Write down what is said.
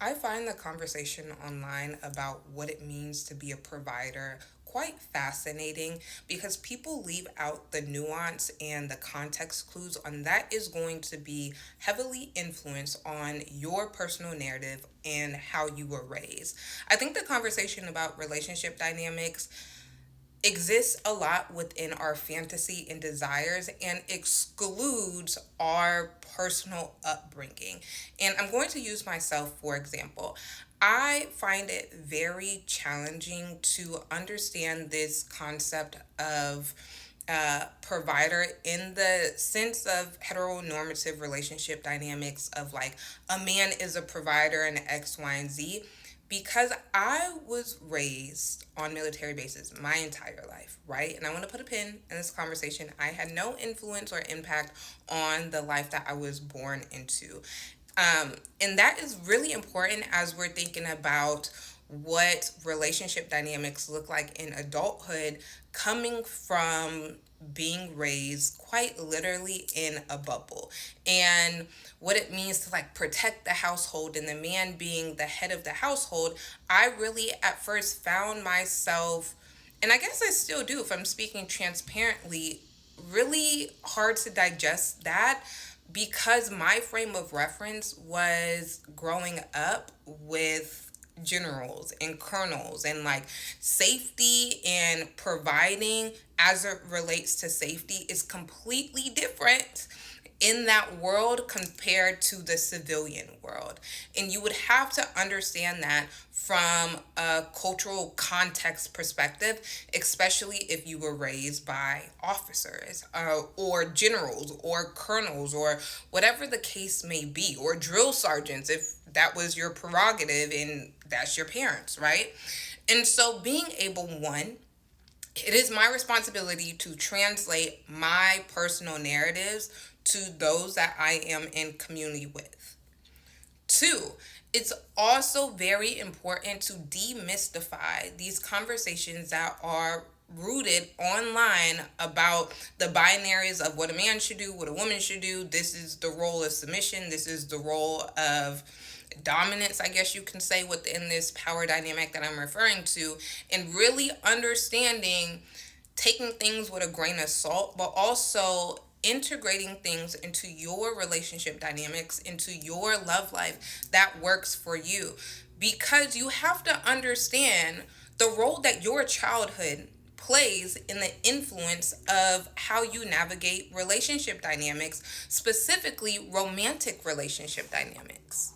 I find the conversation online about what it means to be a provider quite fascinating because people leave out the nuance and the context clues on that is going to be heavily influenced on your personal narrative and how you were raised. I think the conversation about relationship dynamics exists a lot within our fantasy and desires and excludes our personal upbringing. And I'm going to use myself for example. I find it very challenging to understand this concept of provider in the sense of heteronormative relationship dynamics of like a man is a provider and X, Y, and Z because I was raised on military bases my entire life, right? And I want to put a pin in this conversation. I had no influence or impact on the life that I was born into. And that is really important as we're thinking about what relationship dynamics look like in adulthood, coming from being raised quite literally in a bubble, and what it means to like protect the household and the man being the head of the household. I really at first found myself, and I guess I still do if I'm speaking transparently, really hard to digest that because my frame of reference was growing up with generals and colonels and like safety and providing as it relates to safety is completely different in that world compared to the civilian world. And you would have to understand that from a cultural context perspective, especially if you were raised by officers or generals or colonels or whatever the case may be, or drill sergeants if that was your prerogative and that's your parents, right? And so being able, one, it is my responsibility to translate my personal narratives to those that I am in community with. Two, it's also very important to demystify these conversations that are rooted online about the binaries of what a man should do, what a woman should do. This is the role of submission, this is the role of dominance, I guess you can say, within this power dynamic that I'm referring to, and really understanding, taking things with a grain of salt, but also integrating things into your relationship dynamics, into your love life that works for you. Because you have to understand the role that your childhood plays in the influence of how you navigate relationship dynamics, specifically romantic relationship dynamics.